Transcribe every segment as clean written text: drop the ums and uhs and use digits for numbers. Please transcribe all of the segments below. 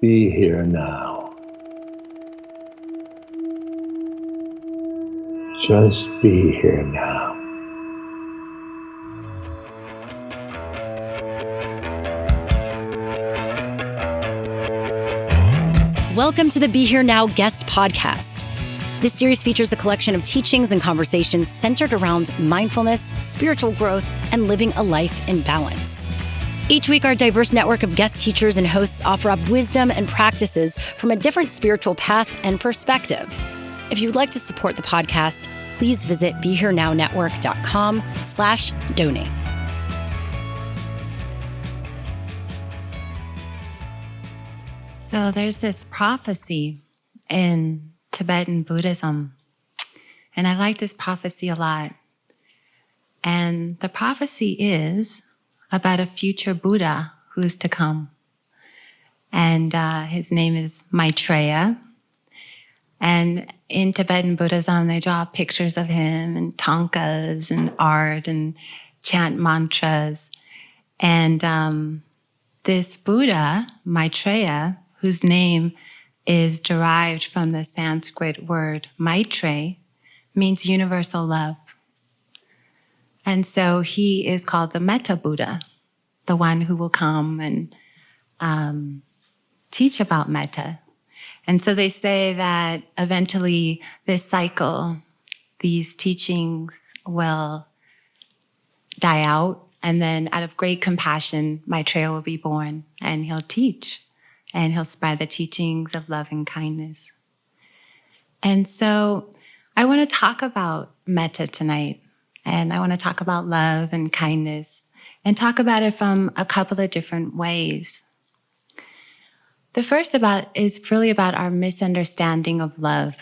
Be here now. Just be here now. Welcome to the Be Here Now guest podcast. This series features a collection of teachings and conversations centered around mindfulness, spiritual growth, and living a life in balance. Each week, our diverse network of guest teachers and hosts offer up wisdom and practices from a different spiritual path and perspective. If you'd like to support the podcast, please visit BeHereNowNetwork.com/donate. So there's this prophecy in Tibetan Buddhism, and I like this prophecy a lot. And the prophecy is about a future Buddha who's to come. And his name is Maitreya. And in Tibetan Buddhism, they draw pictures of him and tankas and art and chant mantras. And this Buddha, Maitreya, whose name is derived from the Sanskrit word Maitre, means universal love. And so he is called the Metta Buddha, the one who will come and teach about Metta. And so they say that eventually this cycle, these teachings will die out, and then out of great compassion, Maitreya will be born, and he'll teach, and he'll spread the teachings of love and kindness. And so I want to talk about Metta tonight, and I want to talk about love and kindness, and talk about it from a couple of different ways. The first is really about our misunderstanding of love.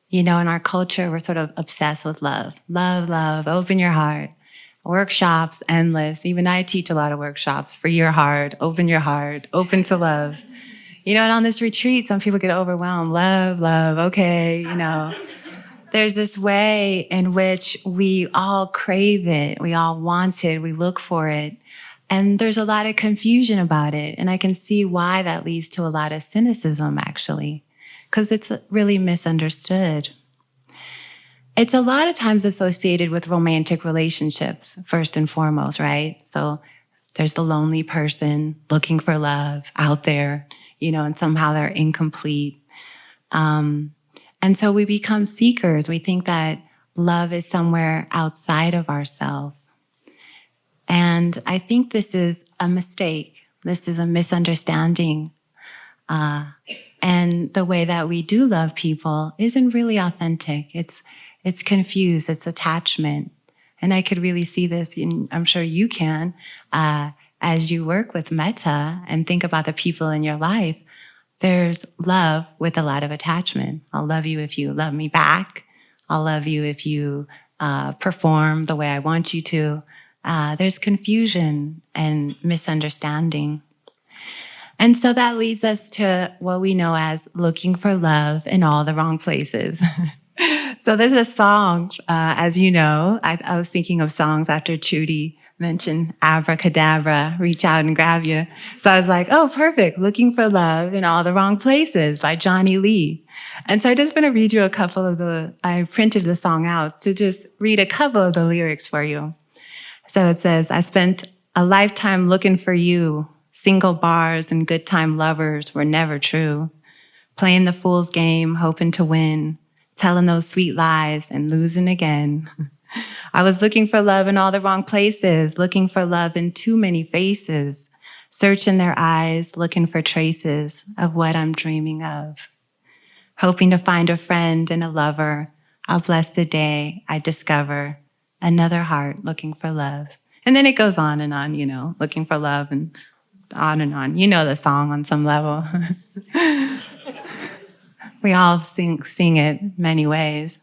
You know, in our culture, we're sort of obsessed with love. Love, love, open your heart. Workshops, endless. Even I teach a lot of workshops. Free your heart, open to love. You know, and on this retreat, some people get overwhelmed. Love, love, okay, you know. There's this way in which we all crave it. We all want it. We look for it. And there's a lot of confusion about it. And I can see why that leads to a lot of cynicism, actually, because it's really misunderstood. It's a lot of times associated with romantic relationships, first and foremost, right? So there's the lonely person looking for love out there, you know, and somehow they're incomplete. And so we become seekers. We think that love is somewhere outside of ourselves. And I think this is a mistake. This is a misunderstanding. And the way that we do love people isn't really authentic. It's confused. It's attachment. And I could really see this, and I'm sure you can, as you work with Metta and think about the people in your life. There's love with a lot of attachment. I'll love you if you love me back. I'll love you if you perform the way I want you to. There's confusion and misunderstanding. And so that leads us to what we know as looking for love in all the wrong places. So there's a song, as you know, I was thinking of songs after Trudy mentioned abracadabra, reach out and grab you. So I was like, oh, perfect. Looking for love in all the wrong places by Johnny Lee. And so I just want to read you I printed the song out to just read a couple of the lyrics for you. So it says, I spent a lifetime looking for you. Single bars and good time lovers were never true. Playing the fool's game, hoping to win. Telling those sweet lies and losing again. I was looking for love in all the wrong places, looking for love in too many faces, searching their eyes, looking for traces of what I'm dreaming of. Hoping to find a friend and a lover, I'll bless the day I discover another heart looking for love. And then it goes on, you know, looking for love and on. You know the song on some level. We all sing it many ways.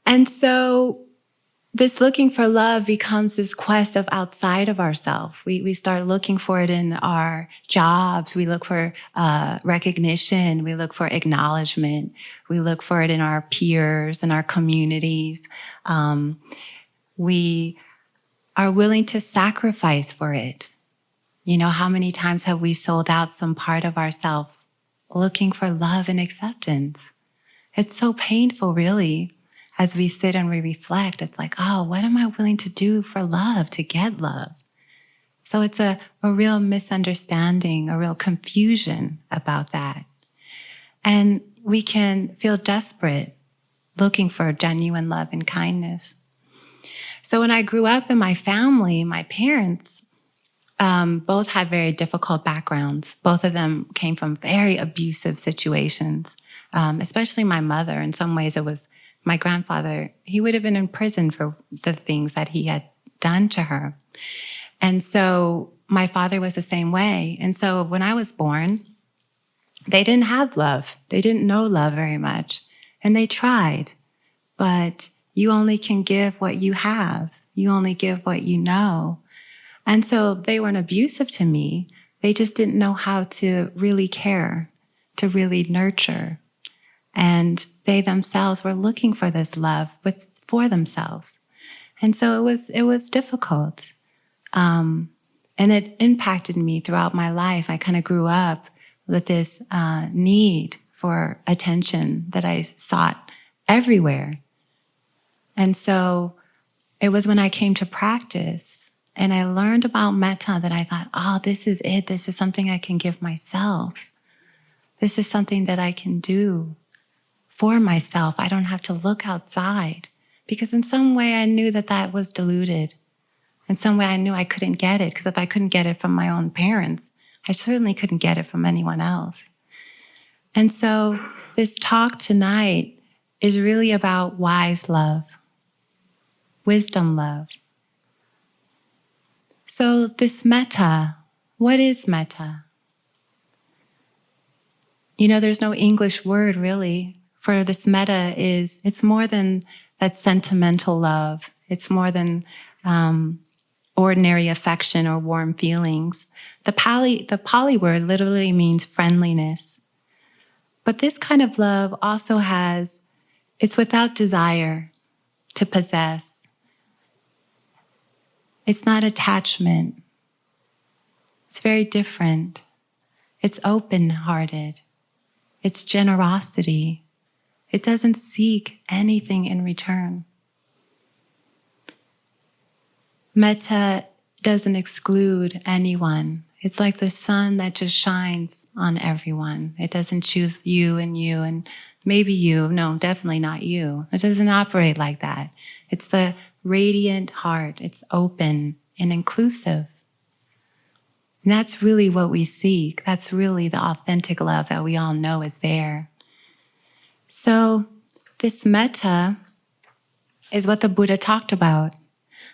And so this looking for love becomes this quest of outside of ourselves. We start looking for it in our jobs. We look for recognition. We look for acknowledgement. We look for it in our peers and our communities. We are willing to sacrifice for it. How many times have we sold out some part of ourselves looking for love and acceptance? It's so painful, really, as we sit and we reflect. It's like, oh, what am I willing to do for love, to get love? So it's a real misunderstanding, a real confusion about that. And we can feel desperate looking for genuine love and kindness. So when I grew up in my family, my parents both had very difficult backgrounds. Both of them came from very abusive situations, especially my mother. In some ways, it was my grandfather. He would have been in prison for the things that he had done to her. And so my father was the same way. And so when I was born, they didn't have love. They didn't know love very much. And they tried. But you only can give what you have. You only give what you know. And so they weren't abusive to me. They just didn't know how to really care, to really nurture. And they themselves were looking for this love for themselves. And so it was difficult. And it impacted me throughout my life. I kind of grew up with this need for attention that I sought everywhere. And so it was when I came to practice and I learned about Metta that I thought, oh, this is it. This is something I can give myself. This is something that I can do for myself. I don't have to look outside. Because in some way I knew that was diluted. In some way I knew I couldn't get it. Because if I couldn't get it from my own parents, I certainly couldn't get it from anyone else. And so this talk tonight is really about wise love, wisdom love. So this metta, what is metta? There's no English word really for this metta. It's more than that sentimental love. It's more than ordinary affection or warm feelings. The Pali word literally means friendliness. But this kind of love also it's without desire to possess. It's not attachment. It's very different. It's open-hearted. It's generosity. It doesn't seek anything in return. Metta doesn't exclude anyone. It's like the sun that just shines on everyone. It doesn't choose you and maybe you. No, definitely not you. It doesn't operate like that. It's the radiant heart. It's open and inclusive. And that's really what we seek. That's really the authentic love that we all know is there. So this metta is what the Buddha talked about.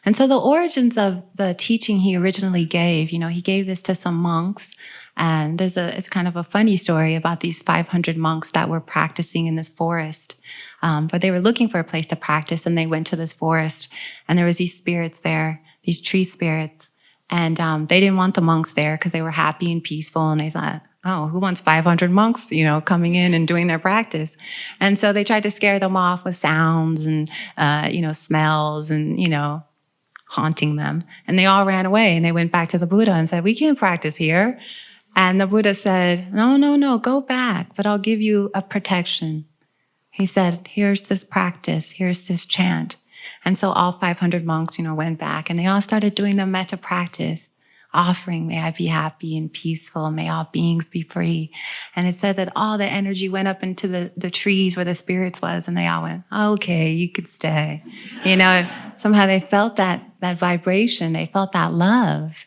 And so the origins of the teaching he originally gave, he gave this to some monks. And it's kind of a funny story about these 500 monks that were practicing in this forest. But they were looking for a place to practice, and they went to this forest. And there was these spirits there, these tree spirits. And they didn't want the monks there because they were happy and peaceful. And they thought, oh, who wants 500 monks, coming in and doing their practice? And so they tried to scare them off with sounds and, smells and, haunting them. And they all ran away, and they went back to the Buddha and said, we can't practice here. And the Buddha said, no, go back, but I'll give you a protection. He said, here's this practice, here's this chant. And so all 500 monks, went back, and they all started doing the metta practice, offering, may I be happy and peaceful, may all beings be free. And it said that all the energy went up into the trees where the spirits was, and they all went, okay, you could stay. Somehow they felt that vibration, they felt that love,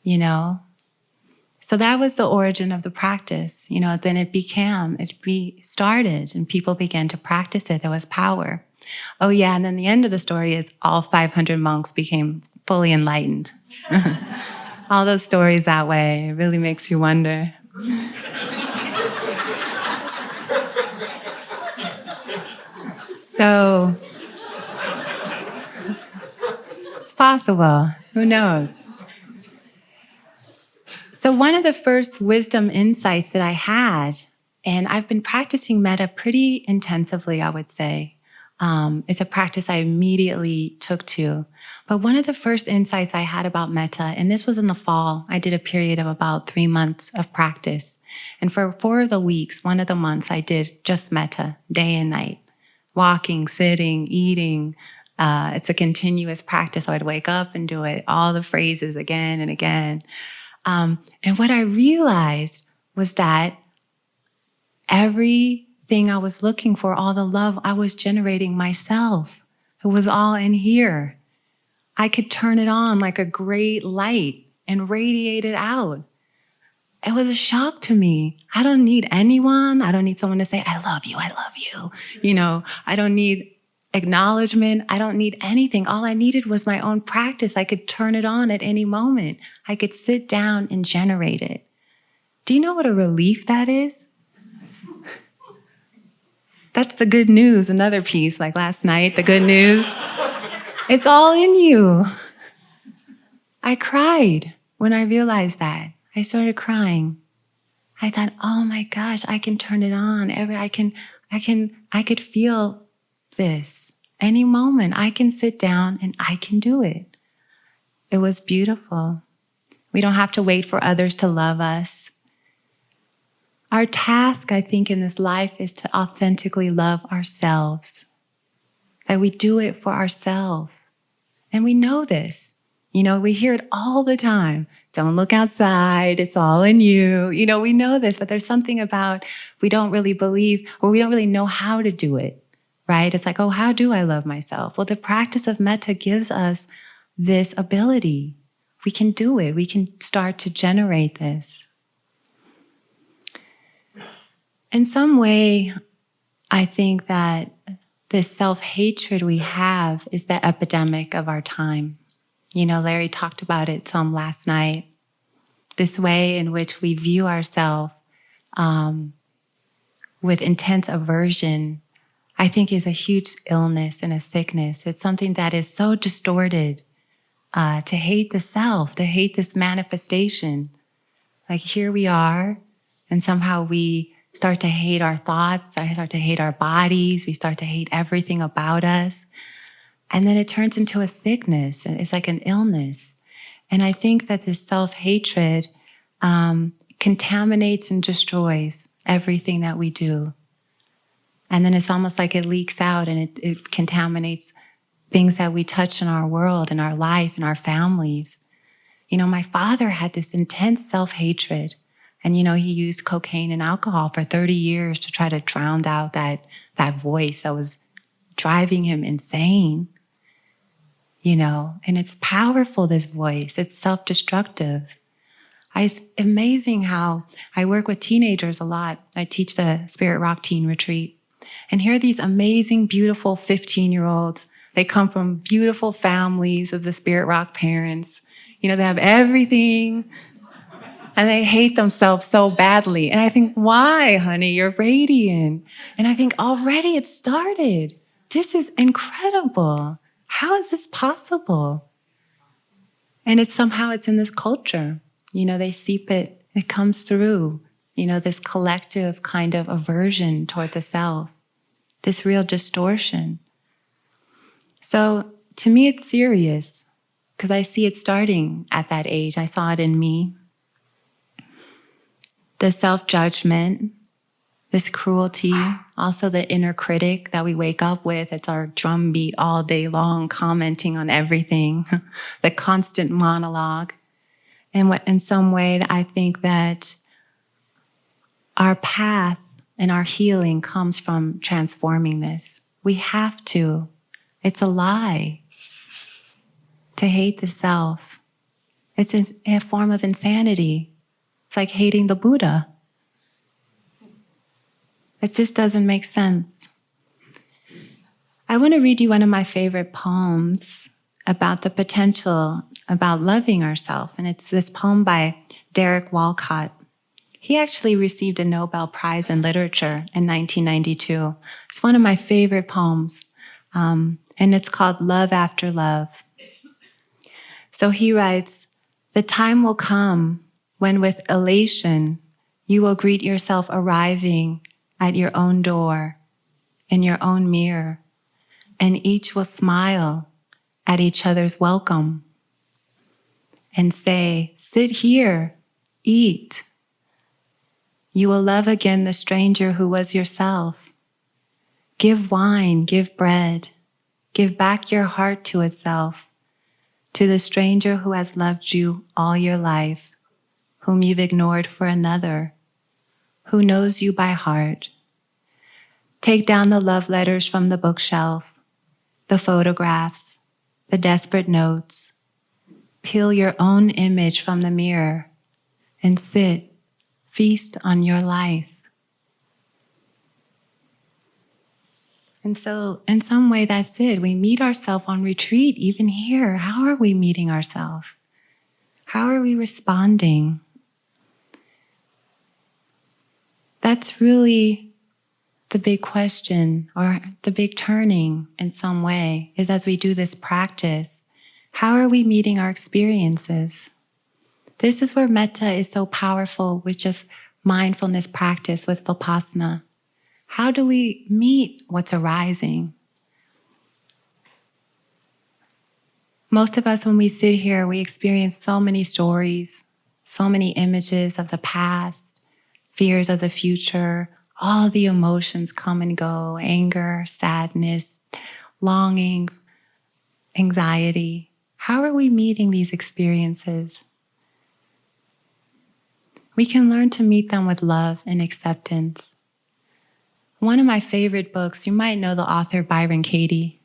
So that was the origin of the practice. Then it started, and people began to practice it. There was power. Oh yeah, and then the end of the story is all 500 monks became fully enlightened. All those stories that way, it really makes you wonder. So, it's possible. Who knows? So one of the first wisdom insights that I had, and I've been practicing metta pretty intensively, I would say, It's a practice I immediately took to. But one of the first insights I had about Metta, and this was in the fall, I did a period of about 3 months of practice. And for 4 of the weeks, one of the months, I did just Metta, day and night, walking, sitting, eating. It's a continuous practice. So I'd wake up and do it, all the phrases again and again. And what I realized was that everything I was looking for, all the love I was generating myself, it was all in here. I could turn it on like a great light and radiate it out. It was a shock to me. I don't need anyone. I don't need someone to say, I love you, I love you. You know, I don't need acknowledgement. I don't need anything. All I needed was my own practice. I could turn it on at any moment. I could sit down and generate it. Do you know what a relief that is? That's the good news, another piece, like last night, the good news. It's all in you. I cried when I realized that. I started crying. I thought, oh my gosh, I can turn it on. I could feel this. Any moment, I can sit down and I can do it. It was beautiful. We don't have to wait for others to love us. Our task, I think, in this life is to authentically love ourselves. That we do it for ourselves. And we know this. You know, we hear it all the time. Don't look outside. It's all in you. You know, we know this, but there's something about we don't really believe or we don't really know how to do it, right? It's like, oh, how do I love myself? Well, the practice of Metta gives us this ability. We can do it. We can start to generate this. In some way, I think that this self-hatred we have is the epidemic of our time. You know, Larry talked about it some last night. This way in which we view ourselves with intense aversion, I think is a huge illness and a sickness. It's something that is so distorted to hate the self, to hate this manifestation. Like here we are, and somehow we start to hate our thoughts, I start to hate our bodies, we start to hate everything about us. And then it turns into a sickness. It's like an illness. And I think that this self-hatred contaminates and destroys everything that we do. And then it's almost like it leaks out and it contaminates things that we touch in our world, in our life, in our families. You know, my father had this intense self-hatred. And, you know, he used cocaine and alcohol for 30 years to try to drown out that voice that was driving him insane. You know, and it's powerful, this voice. It's self-destructive. It's amazing how I work with teenagers a lot. I teach the Spirit Rock Teen Retreat. And here are these amazing, beautiful 15-year-olds. They come from beautiful families of the Spirit Rock parents. You know, they have everything. And they hate themselves so badly. And I think, why, honey? You're radiant. And I think, already it started. This is incredible. How is this possible? And it's in this culture. You know, they seep it. It comes through, you know, this collective kind of aversion toward the self, this real distortion. So to me, it's serious because I see it starting at that age. I saw it in me. The self-judgment, this cruelty, also the inner critic that we wake up with. It's our drumbeat all day long, commenting on everything, the constant monologue. And in some way, I think that our path and our healing comes from transforming this. We have to. It's a lie to hate the self. It's a form of insanity. It's like hating the Buddha. It just doesn't make sense. I want to read you one of my favorite poems about the potential, about loving ourselves. And it's this poem by Derek Walcott. He actually received a Nobel Prize in Literature in 1992. It's one of my favorite poems. And it's called Love After Love. So he writes, "The time will come when with elation you will greet yourself arriving at your own door, in your own mirror, and each will smile at each other's welcome and say, sit here, eat. You will love again the stranger who was yourself. Give wine, give bread, give back your heart to itself, to the stranger who has loved you all your life, whom you've ignored for another, who knows you by heart. Take down the love letters from the bookshelf, the photographs, the desperate notes. Peel your own image from the mirror and sit, feast on your life. And so, in some way, that's it. We meet ourselves on retreat, even here. How are we meeting ourselves? How are we responding? That's really the big question, or the big turning in some way, is as we do this practice, how are we meeting our experiences? This is where Metta is so powerful with just mindfulness practice, with Vipassana. How do we meet what's arising? Most of us, when we sit here, we experience so many stories, so many images of the past, fears of the future. All the emotions come and go: anger, sadness, longing, anxiety. How are we meeting these experiences? We can learn to meet them with love and acceptance. One of my favorite books, you might know the author Byron Katie.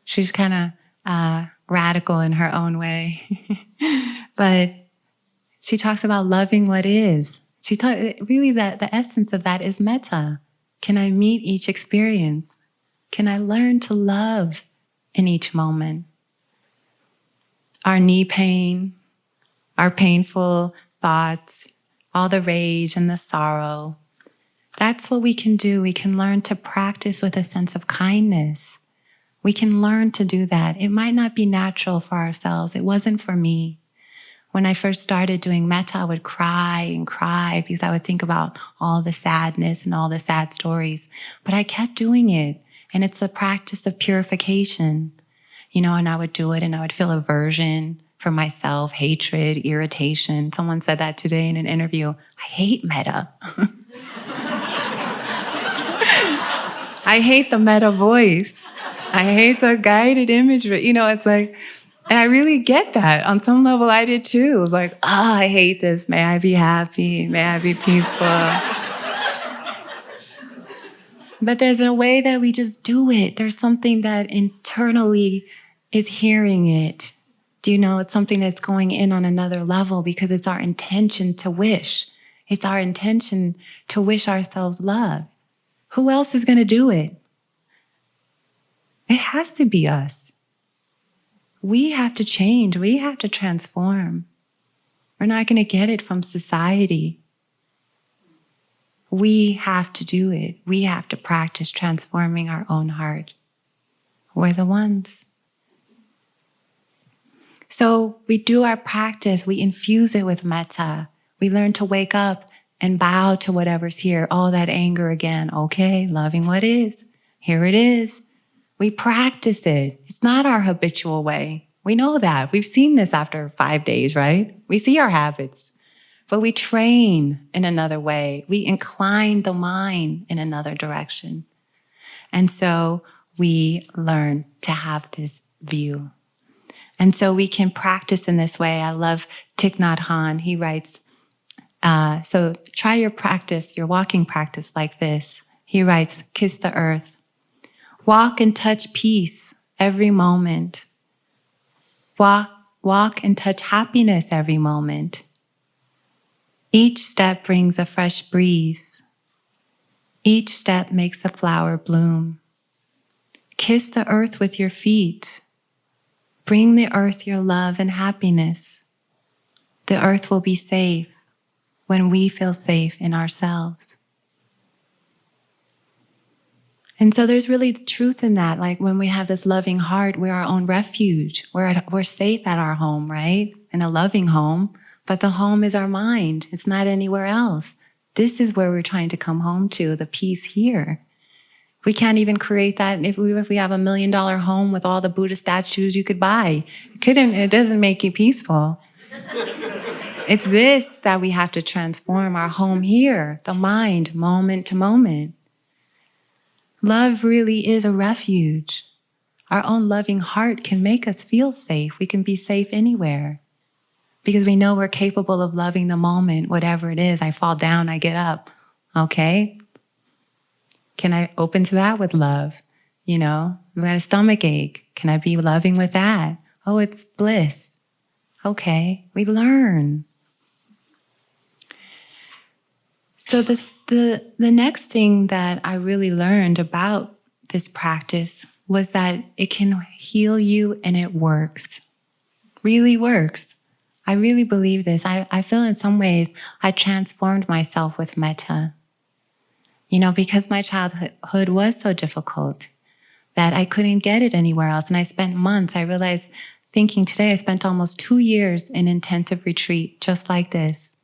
She's kind of radical in her own way. But she talks about loving what is. Really, the essence of that is metta. Can I meet each experience? Can I learn to love in each moment? Our knee pain, our painful thoughts, all the rage and the sorrow. That's what we can do. We can learn to practice with a sense of kindness. We can learn to do that. It might not be natural for ourselves. It wasn't for me. When I first started doing metta, I would cry and cry because I would think about all the sadness and all the sad stories. But I kept doing it. And it's a practice of purification. And I would do it and I would feel aversion for myself, hatred, irritation. Someone said that today in an interview. I hate metta. I hate the metta voice. I hate the guided imagery. It's like, and I really get that. On some level, I did too. It was like, I hate this. May I be happy? May I be peaceful? But there's a way that we just do it. There's something that internally is hearing it. It's something that's going in on another level because it's our intention to wish. It's our intention to wish ourselves love. Who else is going to do it? It has to be us. We have to change. We have to transform. We're not going to get it from society. We have to do it. We have to practice transforming our own heart. We're the ones. So we do our practice. We infuse it with metta. We learn to wake up and bow to whatever's here. All that anger again. Okay, loving what is. Here it is. We practice it. It's not our habitual way. We know that. We've seen this after 5 days, right? We see our habits. But we train in another way. We incline the mind in another direction. And so we learn to have this view. And so we can practice in this way. I love Thich Nhat Hanh. He writes, so try your practice, your walking practice like this. He writes, kiss the earth. Walk and touch peace every moment. Walk and touch happiness every moment. Each step brings a fresh breeze. Each step makes a flower bloom. Kiss the earth with your feet. Bring the earth your love and happiness. The earth will be safe when we feel safe in ourselves. And so there's really truth in that. Like when we have this loving heart, we're our own refuge. We're safe at our home, right? In a loving home. But the home is our mind. It's not anywhere else. This is where we're trying to come home to, the peace here. We can't even create that if we have $1 million home with all the Buddha statues you could buy. It doesn't make you peaceful. It's this that we have to transform our home here, the mind, moment to moment. Love really is a refuge. Our own loving heart can make us feel safe. We can be safe anywhere because we know we're capable of loving the moment, whatever it is. I fall down, I get up. Okay? Can I open to that with love? You know, I've got a stomach ache. Can I be loving with that? Oh, it's bliss. Okay, we learn. So the next thing that I really learned about this practice was that it can heal you and it works. Really works. I really believe this. I feel in some ways I transformed myself with metta. You know, because my childhood was so difficult that I couldn't get it anywhere else. And I spent months, I realized, thinking today, I spent almost 2 years in intensive retreat just like this.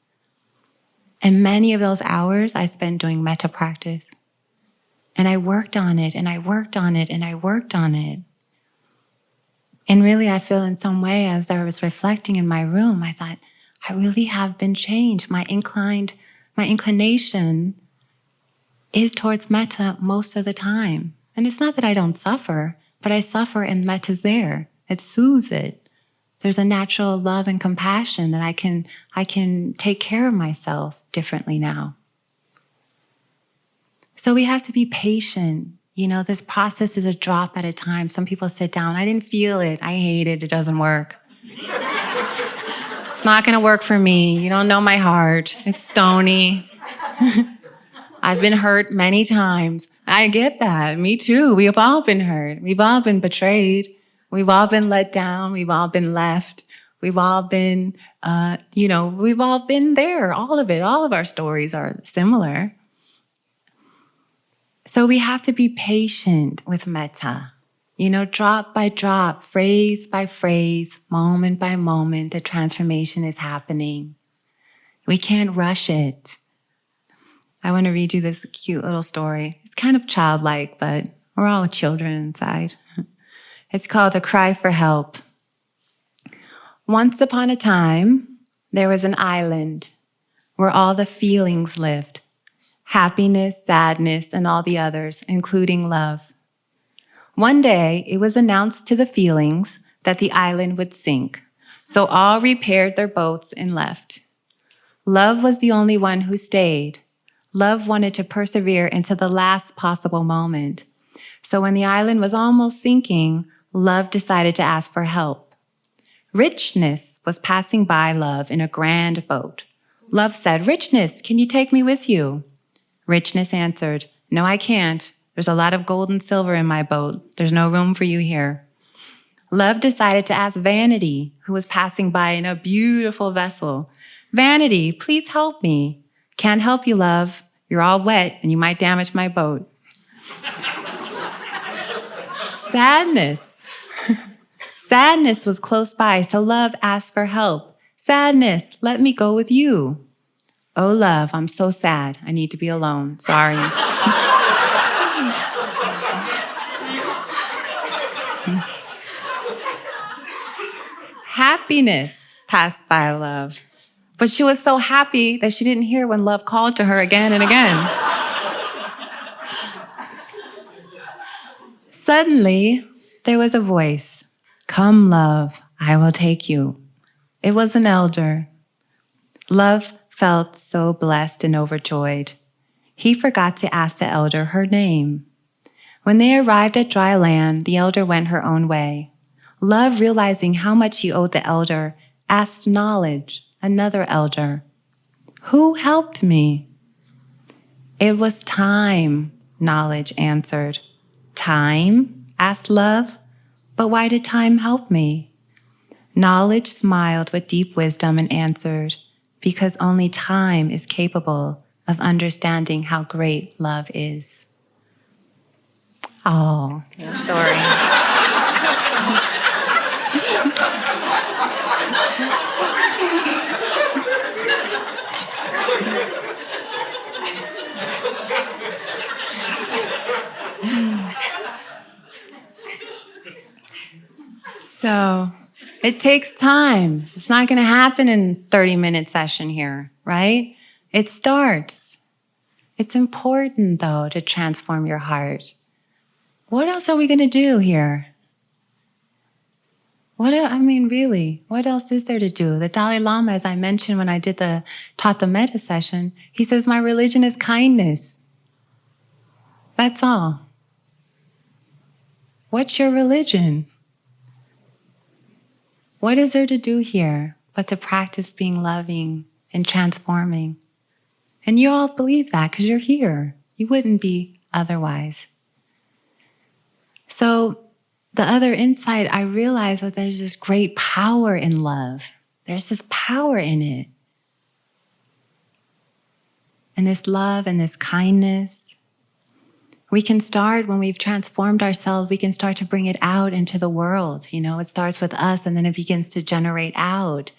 And many of those hours I spent doing metta practice. And I worked on it, and I worked on it, and I worked on it. And really, I feel in some way, as I was reflecting in my room, I thought, I really have been changed. My inclination is towards metta most of the time. And it's not that I don't suffer, but I suffer and metta's there. It soothes it. There's a natural love and compassion that I can take care of myself differently now. So we have to be patient. You know, this process is a drop at a time. Some people sit down, I didn't feel it, I hate it, it doesn't work. It's not gonna work for me. You don't know my heart. It's stony. I've been hurt many times. I get that. Me too. We have all been hurt. We've all been betrayed. We've all been let down. We've all been left. We've all been, we've all been there. All of it. All of our stories are similar. So we have to be patient with metta. You know, drop by drop, phrase by phrase, moment by moment, the transformation is happening. We can't rush it. I want to read you this cute little story. It's kind of childlike, but we're all children inside. It's called A Cry for Help. Once upon a time, there was an island where all the feelings lived. Happiness, sadness, and all the others, including love. One day, it was announced to the feelings that the island would sink, so all repaired their boats and left. Love was the only one who stayed. Love wanted to persevere into the last possible moment. So when the island was almost sinking, love decided to ask for help. Richness was passing by love in a grand boat. Love said, "Richness, can you take me with you?" Richness answered, "No, I can't. There's a lot of gold and silver in my boat. There's no room for you here." Love decided to ask Vanity, who was passing by in a beautiful vessel. "Vanity, please help me." "Can't help you, love. You're all wet and you might damage my boat." Sadness. Sadness was close by, so love asked for help. "Sadness, let me go with you." "Oh, love, I'm so sad. I need to be alone. Sorry." Happiness passed by love. But she was so happy that she didn't hear when love called to her again and again. Suddenly, there was a voice. "Come, love, I will take you." It was an elder. Love felt so blessed and overjoyed. He forgot to ask the elder her name. When they arrived at dry land, the elder went her own way. Love, realizing how much he owed the elder, asked Knowledge, another elder, "Who helped me?" "It was time," Knowledge answered. "Time?" asked Love. "But why did time help me?" Knowledge smiled with deep wisdom and answered, "Because only time is capable of understanding how great love is." Oh, the story. So it takes time. It's not going to happen in a 30-minute session here, right? It starts. It's important, though, to transform your heart. What else are we going to do here? Really, what else is there to do? The Dalai Lama, as I mentioned when I taught the Metta session, he says, my religion is kindness. That's all. What's your religion? What is there to do here but to practice being loving and transforming? And you all believe that because you're here. You wouldn't be otherwise. So the other insight I realized was there's this great power in love. There's this power in it. And this love and this kindness. We can start, when we've transformed ourselves, we can start to bring it out into the world. It starts with us and then it begins to generate out.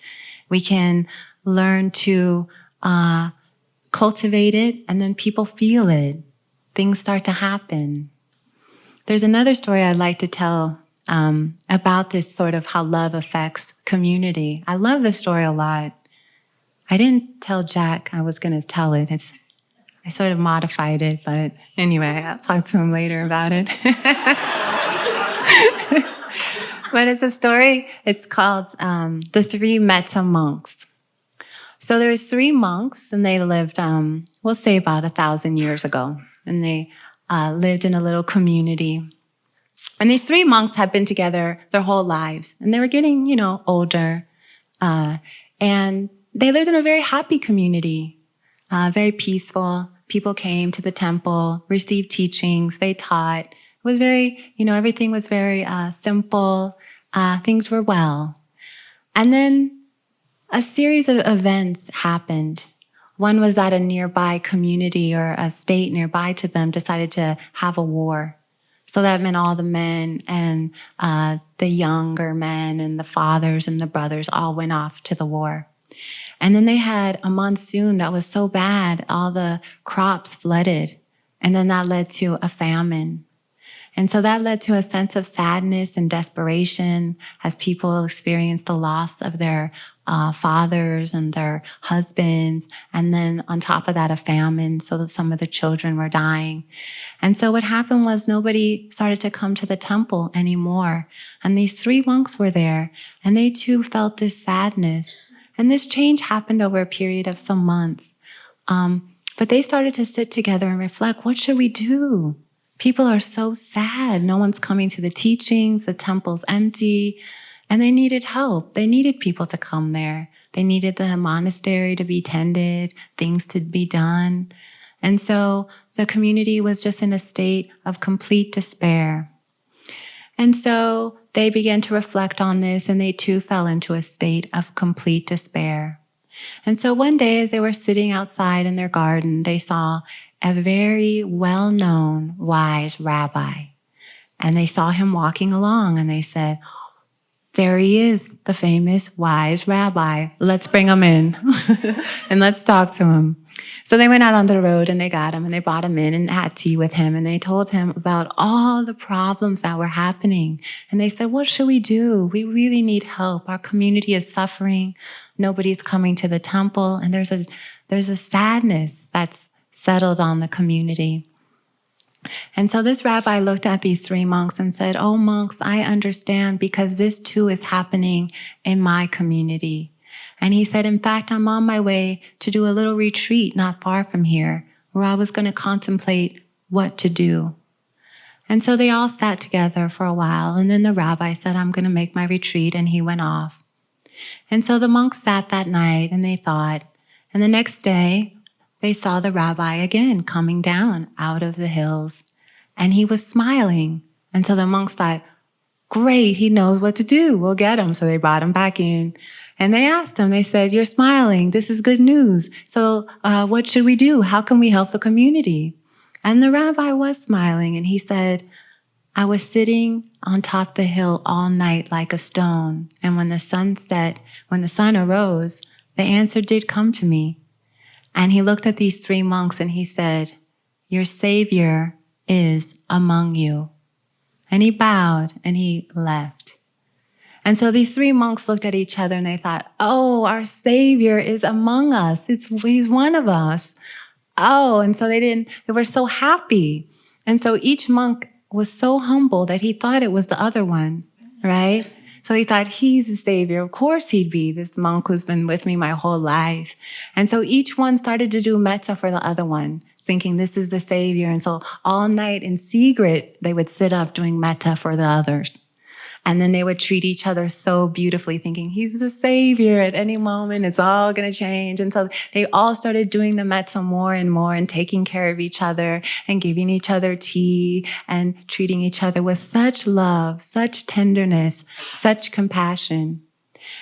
We can learn to cultivate it and then people feel it. Things start to happen. There's another story I'd like to tell about this sort of how love affects community. I love this story a lot. I didn't tell Jack I was going to tell it. I sort of modified it, but anyway, I'll talk to him later about it. But it's a story, it's called The Three Metta Monks. So there's 3 monks, and they lived, we'll say about 1,000 years ago. And they lived in a little community. And these 3 monks had been together their whole lives. And they were getting, older. And they lived in a very happy community, very peaceful. People came to the temple, received teachings, they taught. It was very, everything was very simple. Things were well. And then a series of events happened. One was that a nearby community or a state nearby to them decided to have a war. So that meant all the men and the younger men and the fathers and the brothers all went off to the war. And then they had a monsoon that was so bad, all the crops flooded. And then that led to a famine. And so that led to a sense of sadness and desperation as people experienced the loss of their fathers and their husbands. And then on top of that, a famine, so that some of the children were dying. And so what happened was nobody started to come to the temple anymore. And these 3 monks were there, and they too felt this sadness. And this change happened over a period of some months. But they started to sit together and reflect, what should we do? People are so sad. No one's coming to the teachings. The temple's empty. And they needed help. They needed people to come there. They needed the monastery to be tended, things to be done. And so the community was just in a state of complete despair. And so they began to reflect on this, and they too fell into a state of complete despair. And so one day, as they were sitting outside in their garden, they saw a very well-known wise rabbi. And they saw him walking along, and they said, there he is, the famous wise rabbi. Let's bring him in and let's talk to him. So they went out on the road and they got him and they brought him in and had tea with him, and they told him about all the problems that were happening. And they said, what should we do? We really need help. Our community is suffering. Nobody's coming to the temple. And there's a sadness that's settled on the community. And so this rabbi looked at these 3 monks and said, oh, monks, I understand, because this too is happening in my community. And he said, in fact, I'm on my way to do a little retreat not far from here, where I was going to contemplate what to do. And so they all sat together for a while, and then the rabbi said, I'm going to make my retreat, and he went off. And so the monks sat that night and they thought, and the next day they saw the rabbi again coming down out of the hills, and he was smiling. And so the monks thought, great, he knows what to do. We'll get him. So they brought him back in. And they asked him, they said, you're smiling. This is good news. So what should we do? How can we help the community? And the rabbi was smiling, and he said, I was sitting on top of the hill all night like a stone. And when the sun set, when the sun arose, the answer did come to me. And he looked at these 3 monks and he said, your Savior is among you. And he bowed and he left. And so these three monks looked at each other and they thought, oh, our Savior is among us. He's one of us. Oh, and so they were so happy. And so each monk was so humble that he thought it was the other one, right? So he thought, he's the Savior. Of course he'd be, this monk who's been with me my whole life. And so each one started to do metta for the other one, thinking this is the Savior. And so all night in secret, they would sit up doing metta for the others. And then they would treat each other so beautifully, thinking, he's the Savior. At any moment, it's all going to change. And so they all started doing the metta more and more and taking care of each other and giving each other tea and treating each other with such love, such tenderness, such compassion.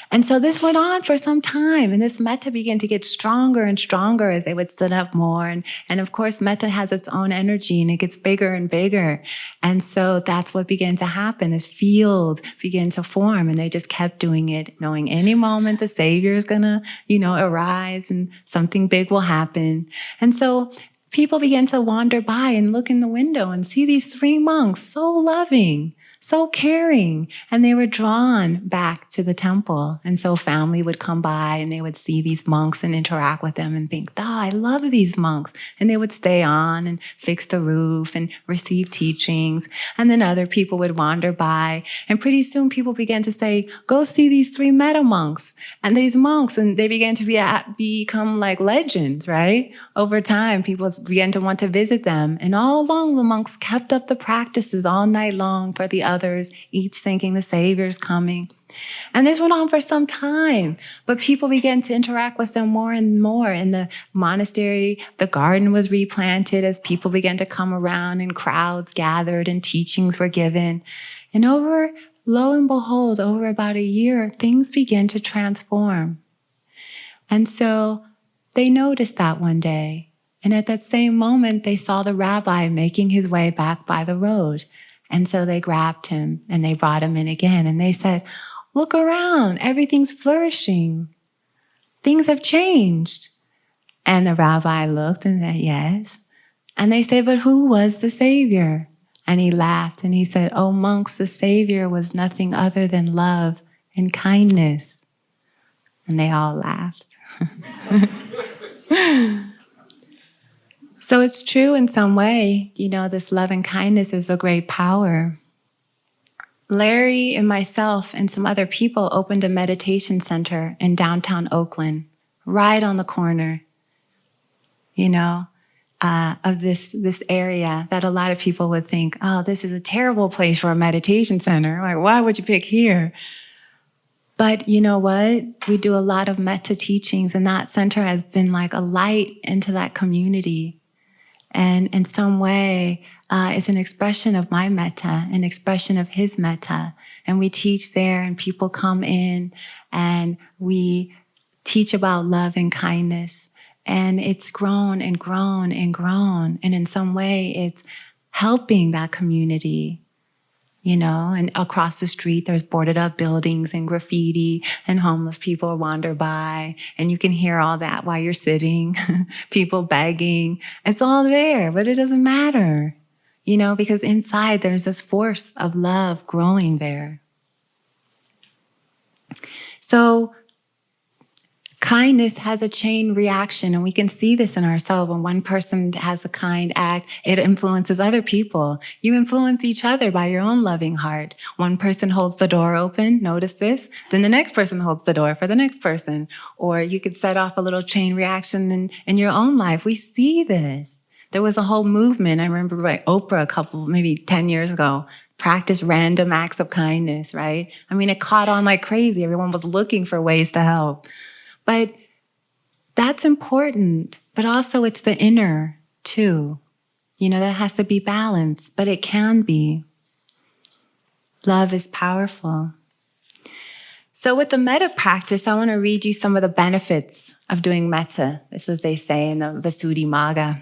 And so this went on for some time, and this metta began to get stronger and stronger as they would sit up more. And of course, metta has its own energy, and it gets bigger and bigger. And so that's what began to happen. This field began to form, and they just kept doing it, knowing any moment the Savior is going to, arise and something big will happen. And so people began to wander by and look in the window and see these three monks, so loving, so caring, and they were drawn back to the temple. And so family would come by and they would see these monks and interact with them and think, I love these monks. And they would stay on and fix the roof and receive teachings. And then other people would wander by. And pretty soon people began to say, go see these three Metta monks. And these monks, and they began to become like legends, right? Over time, people began to want to visit them. And all along, the monks kept up the practices all night long for the others, each thinking the Savior's coming. And this went on for some time, but people began to interact with them more and more. In the monastery, the garden was replanted as people began to come around and crowds gathered and teachings were given. And lo and behold, over about a year, things began to transform. And so they noticed that one day. And at that same moment, they saw the rabbi making his way back by the road. And so they grabbed him and they brought him in again. And they said, look around, everything's flourishing. Things have changed. And the rabbi looked and said, yes. And they said, but who was the Savior? And he laughed and he said, oh, monks, the Savior was nothing other than love and kindness. And they all laughed. So it's true in some way, this love and kindness is a great power. Larry and myself and some other people opened a meditation center in downtown Oakland, right on the corner, of this area that a lot of people would think, oh, this is a terrible place for a meditation center. Like, why would you pick here? But you know what? We do a lot of metta teachings, and that center has been like a light into that community. And in some way, it's an expression of my metta, an expression of his metta. And we teach there, and people come in, and we teach about love and kindness. And it's grown and grown and grown. And in some way, it's helping that community. And across the street, there's boarded up buildings and graffiti and homeless people wander by. And you can hear all that while you're sitting, people begging. It's all there, but it doesn't matter, because inside there's this force of love growing there. So kindness has a chain reaction, and we can see this in ourselves. When one person has a kind act, it influences other people. You influence each other by your own loving heart. One person holds the door open, notice this, then the next person holds the door for the next person. Or you could set off a little chain reaction in your own life. We see this. There was a whole movement, I remember Oprah maybe 10 years ago, practice random acts of kindness, right? I mean, it caught on like crazy. Everyone was looking for ways to help. But that's important, but also it's the inner too. That has to be balanced, but it can be. Love is powerful. So with the metta practice, I want to read you some of the benefits of doing metta. This is what they say in the Visuddhimagga.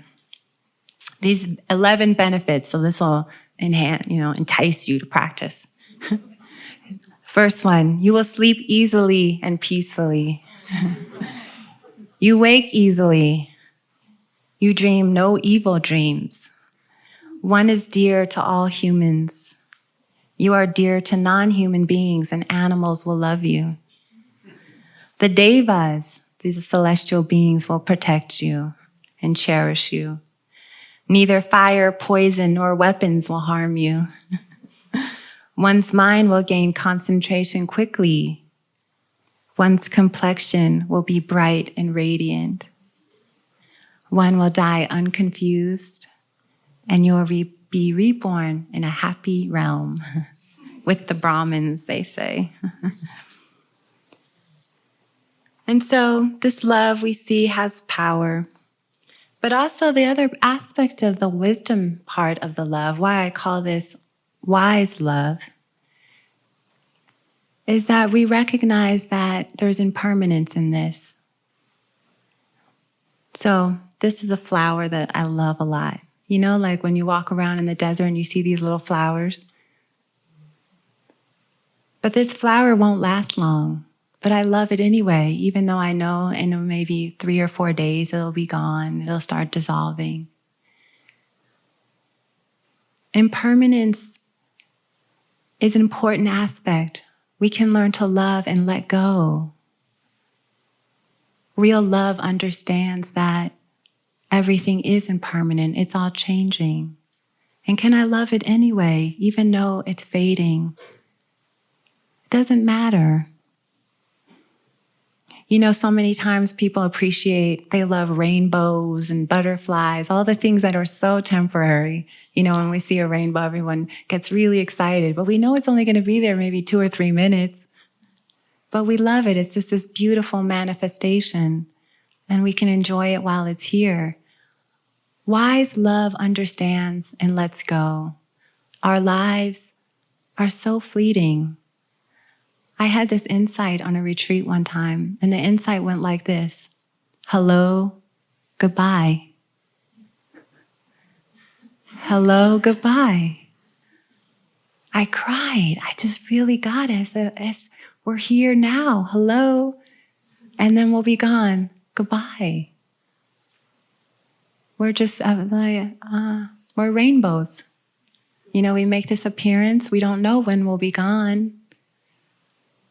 These 11 benefits, so this will entice you to practice. First one, you will sleep easily and peacefully. You wake easily. You dream no evil dreams. One is dear to all humans. You are dear to non-human beings, and animals will love you. The devas, these celestial beings, will protect you and cherish you. Neither fire, poison, nor weapons will harm you. One's mind will gain concentration quickly. One's complexion will be bright and radiant. One will die unconfused, and you will be reborn in a happy realm with the Brahmins, they say. And so this love we see has power. But also the other aspect of the wisdom part of the love, why I call this wise love, is that we recognize that there's impermanence in this. So this is a flower that I love a lot. You know, like when you walk around in the desert and you see these little flowers. But this flower won't last long. But I love it anyway, even though I know in maybe 3 or 4 days it'll be gone, it'll start dissolving. Impermanence is an important aspect. We can learn to love and let go. Real love understands that everything is impermanent, it's all changing. And can I love it anyway, even though it's fading? It doesn't matter. You know, so many times people they love rainbows and butterflies, all the things that are so temporary. You know, when we see a rainbow, everyone gets really excited, but we know it's only going to be there maybe 2 or 3 minutes. But we love it. It's just this beautiful manifestation, and we can enjoy it while it's here. Wise love understands and lets go. Our lives are so fleeting. I had this insight on a retreat one time, and the insight went like this: hello, goodbye. Hello, goodbye. I cried. I just really got it. I said, we're here now. Hello. And then we'll be gone. Goodbye. We're just, we're rainbows. You know, we make this appearance. We don't know when we'll be gone.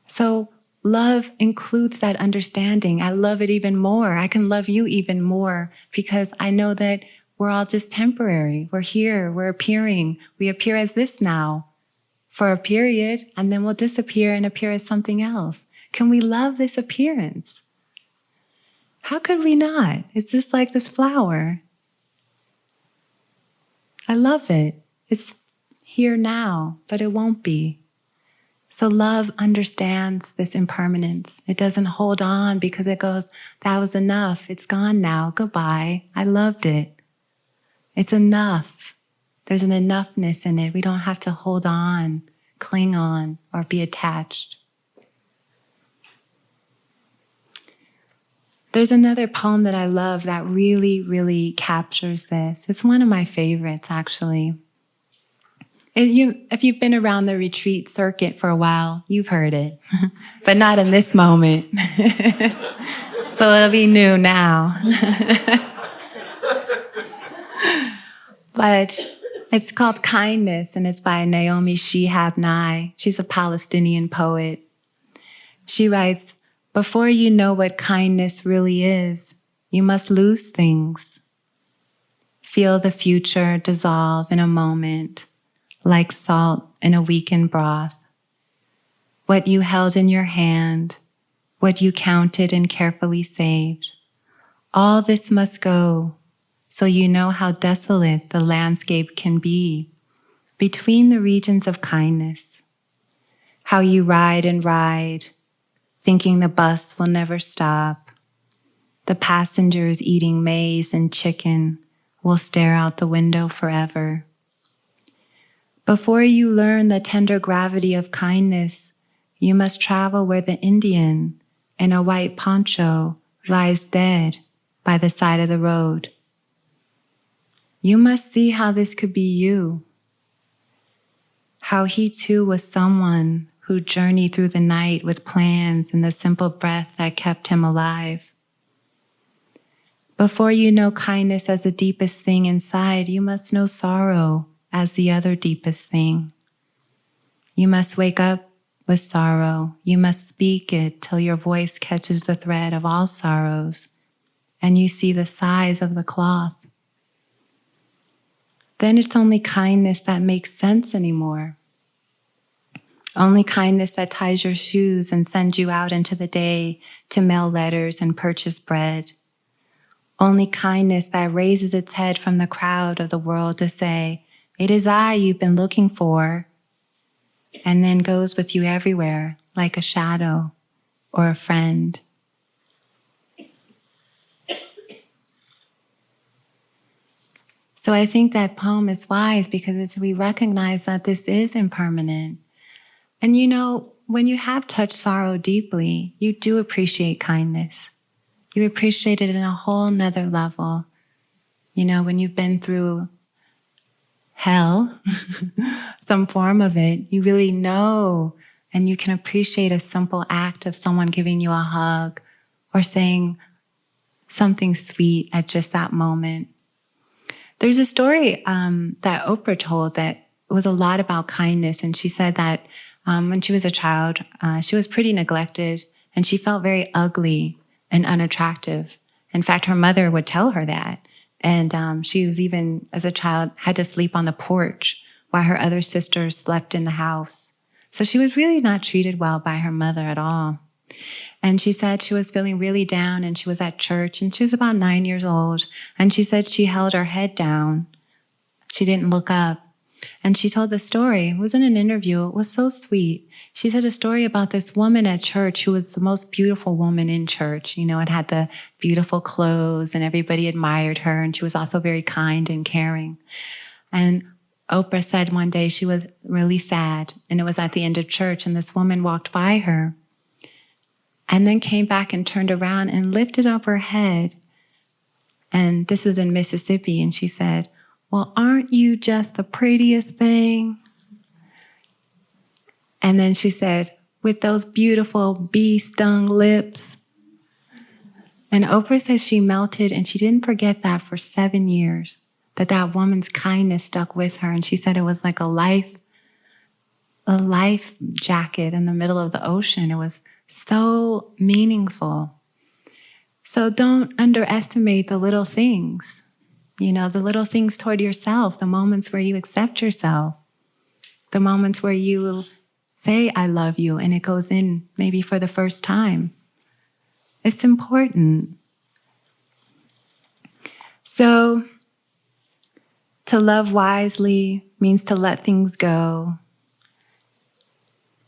So love includes that understanding. I love it even more. I can love you even more because I know that we're all just temporary. We're here. We're appearing. We appear as this now for a period, and then we'll disappear and appear as something else. Can we love this appearance? How could we not? It's just like this flower. I love it. It's here now, but it won't be. So love understands this impermanence. It doesn't hold on because it goes, that was enough. It's gone now. Goodbye. I loved it. It's enough. There's an enoughness in it. We don't have to hold on, cling on, or be attached. There's another poem that I love that really, really captures this. It's one of my favorites, actually. If you've been around the retreat circuit for a while, you've heard it, but not in this moment. So it'll be new now. But it's called Kindness, and it's by Naomi Shihab Nye. She's a Palestinian poet. She writes, "Before you know what kindness really is, you must lose things. Feel the future dissolve in a moment, like salt in a weakened broth. What you held in your hand, what you counted and carefully saved, all this must go, so you know how desolate the landscape can be between the regions of kindness. How you ride and ride, thinking the bus will never stop. The passengers eating maize and chicken will stare out the window forever. Before you learn the tender gravity of kindness, you must travel where the Indian in a white poncho lies dead by the side of the road. You must see how this could be you. How he too was someone who journeyed through the night with plans and the simple breath that kept him alive. Before you know kindness as the deepest thing inside, you must know sorrow as the other deepest thing. You must wake up with sorrow. You must speak it till your voice catches the thread of all sorrows and you see the size of the cloth. Then it's only kindness that makes sense anymore. Only kindness that ties your shoes and sends you out into the day to mail letters and purchase bread. Only kindness that raises its head from the crowd of the world to say, "It is I you've been looking for," and then goes with you everywhere like a shadow or a friend. So I think that poem is wise because we recognize that this is impermanent. And you know, when you have touched sorrow deeply, you do appreciate kindness. You appreciate it in a whole nother level. You know, when you've been through hell, some form of it, you really know and you can appreciate a simple act of someone giving you a hug or saying something sweet at just that moment. There's a story that Oprah told that was a lot about kindness, and she said that when she was a child, she was pretty neglected, and she felt very ugly and unattractive. In fact, her mother would tell her that, and she was even, as a child, had to sleep on the porch while her other sisters slept in the house. So she was really not treated well by her mother at all. And she said she was feeling really down, and she was at church, and she was about 9 years old. And she said she held her head down. She didn't look up. And she told the story. It was in an interview. It was so sweet. She said a story about this woman at church who was the most beautiful woman in church, you know, and had the beautiful clothes, and everybody admired her. And she was also very kind and caring. And Oprah said one day she was really sad, and it was at the end of church, and this woman walked by her and then came back and turned around and lifted up her head. And this was in Mississippi. And she said, "Well, aren't you just the prettiest thing?" And then she said, "With those beautiful bee-stung lips." And Oprah says she melted, and she didn't forget that for 7 years, that woman's kindness stuck with her. And she said it was like a life jacket in the middle of the ocean. It was so meaningful. So don't underestimate the little things, you know, the little things toward yourself, the moments where you accept yourself, the moments where you say, "I love you," and it goes in maybe for the first time. It's important. So to love wisely means to let things go.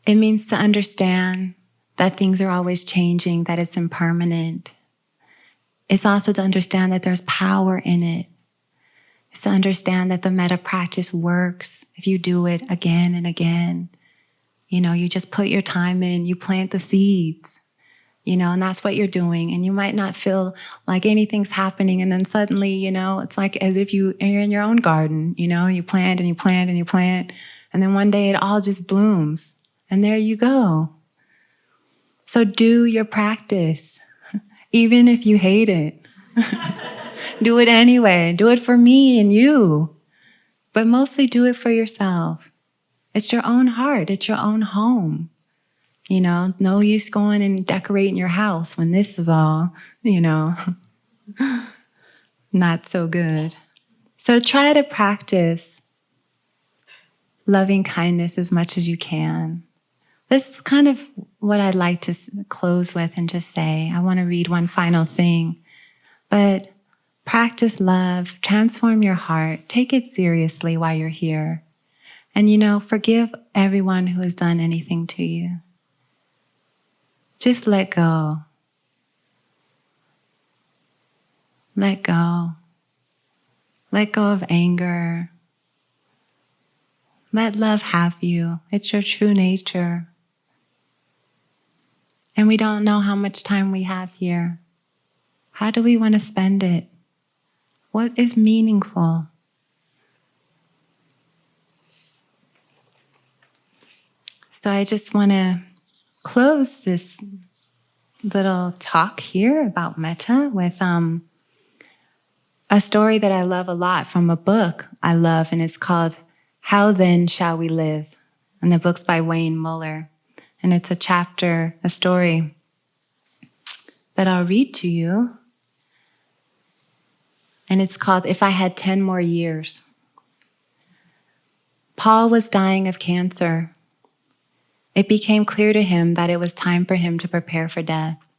It means to understand that things are always changing, that it's impermanent. It's also to understand that there's power in it. It's to understand that the metta practice works if you do it again and again. You know, you just put your time in, you plant the seeds, you know, and that's what you're doing. And you might not feel like anything's happening. And then suddenly, you know, it's like as if you're in your own garden, you know, you plant and you plant and you plant. And then one day it all just blooms. And there you go. So do your practice, even if you hate it. Do it anyway. Do it for me and you. But mostly do it for yourself. It's your own heart. It's your own home. You know, no use going and decorating your house when this is all, you know, not so good. So try to practice loving kindness as much as you can. This is kind of what I'd like to close with and just say. I want to read one final thing. But practice love, transform your heart, take it seriously while you're here. And, you know, forgive everyone who has done anything to you. Just let go. Let go. Let go of anger. Let love have you. It's your true nature. And we don't know how much time we have here. How do we want to spend it? What is meaningful? So I just want to close this little talk here about metta with a story that I love a lot from a book I love, and it's called How Then Shall We Live? And the book's by Wayne Muller. And it's a chapter, a story that I'll read to you. And it's called If I Had 10 More Years. Paul was dying of cancer. It became clear to him that it was time for him to prepare for death.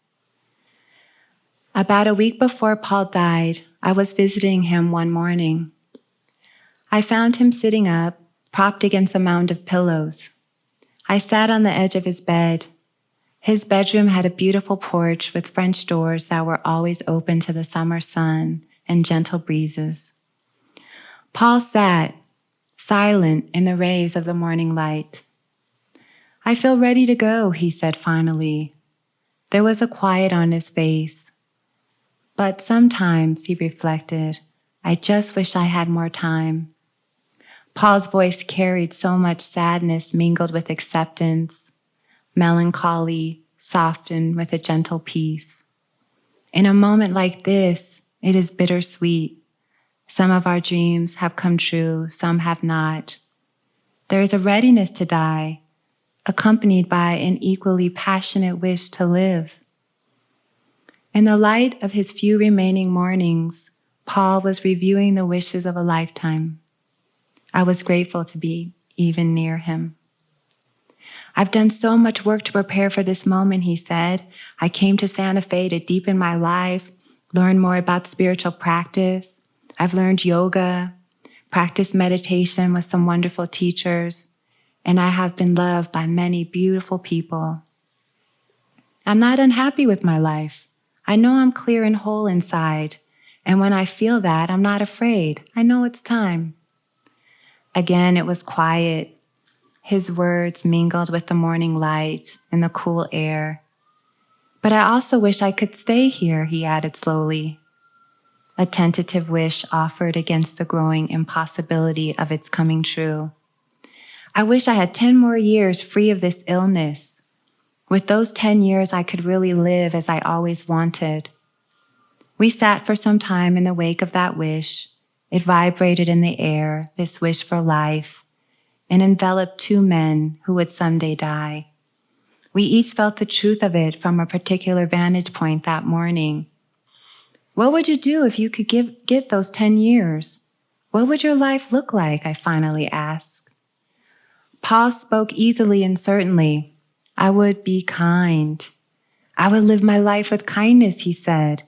About a week before Paul died, I was visiting him one morning. I found him sitting up, propped against a mound of pillows. I sat on the edge of his bed. His bedroom had a beautiful porch with French doors that were always open to the summer sun and gentle breezes. Paul sat, silent in the rays of the morning light. "I feel ready to go," he said finally. There was a quiet on his face. But sometimes, he reflected, I just wish I had more time. Paul's voice carried so much sadness mingled with acceptance, melancholy softened with a gentle peace. In a moment like this, it is bittersweet. Some of our dreams have come true, some have not. There is a readiness to die, accompanied by an equally passionate wish to live. In the light of his few remaining mornings, Paul was reviewing the wishes of a lifetime. I was grateful to be even near him. "I've done so much work to prepare for this moment," he said. "I came to Santa Fe to deepen my life, learn more about spiritual practice. I've learned yoga, practiced meditation with some wonderful teachers, and I have been loved by many beautiful people. I'm not unhappy with my life. I know I'm clear and whole inside, and when I feel that, I'm not afraid. I know it's time." Again, it was quiet. His words mingled with the morning light and the cool air. "But I also wish I could stay here," he added slowly. A tentative wish offered against the growing impossibility of its coming true. "I wish I had 10 more years free of this illness. With those 10 years, I could really live as I always wanted." We sat for some time in the wake of that wish. It vibrated in the air, this wish for life, and enveloped two men who would someday die. We each felt the truth of it from a particular vantage point that morning. "What would you do if you could get those 10 years? What would your life look like?" I finally asked. Paul spoke easily and certainly. "I would be kind. I would live my life with kindness," he said.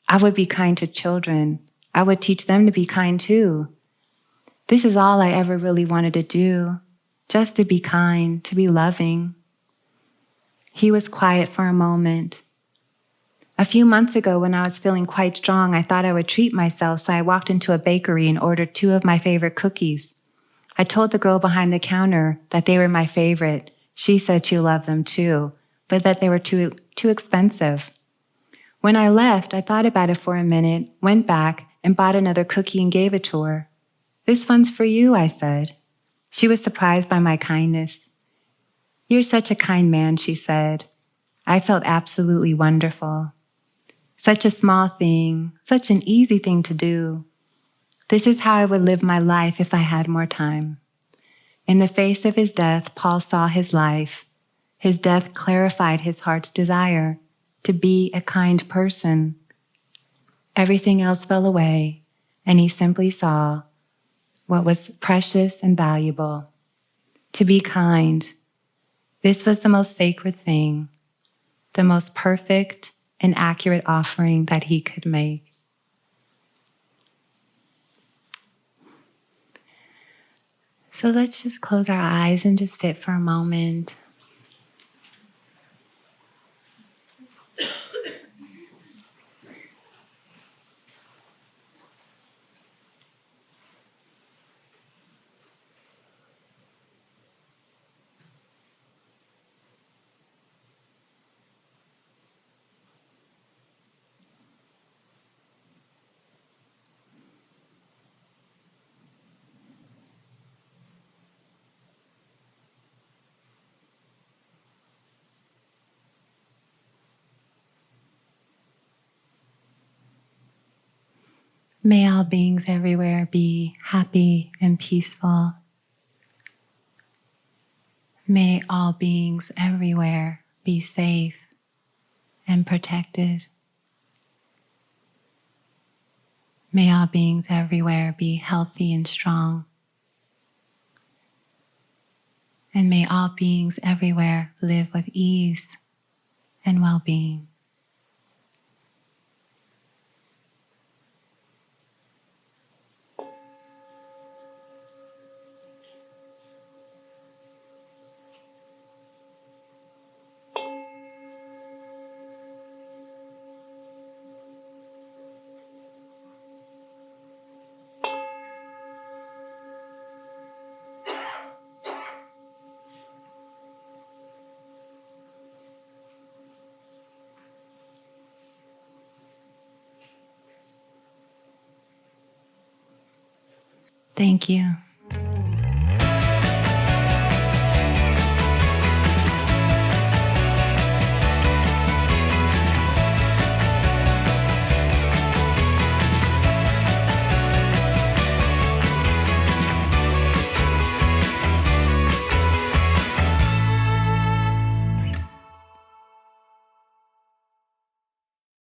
"I would be kind to children. I would teach them to be kind too. This is all I ever really wanted to do, just to be kind, to be loving." He was quiet for a moment. "A few months ago, when I was feeling quite strong, I thought I would treat myself, so I walked into a bakery and ordered 2 of my favorite cookies. I told the girl behind the counter that they were my favorite. She said she loved them too, but that they were too expensive. When I left, I thought about it for a minute, went back, and bought another cookie and gave it to her. 'This one's for you,' I said. She was surprised by my kindness. 'You're such a kind man,' she said. I felt absolutely wonderful. Such a small thing, such an easy thing to do. This is how I would live my life if I had more time." In the face of his death, Paul saw his life. His death clarified his heart's desire to be a kind person. Everything else fell away, and he simply saw what was precious and valuable. To be kind. This was the most sacred thing, the most perfect and accurate offering that he could make. So let's just close our eyes and just sit for a moment. May all beings everywhere be happy and peaceful. May all beings everywhere be safe and protected. May all beings everywhere be healthy and strong. And may all beings everywhere live with ease and well-being. Thank you.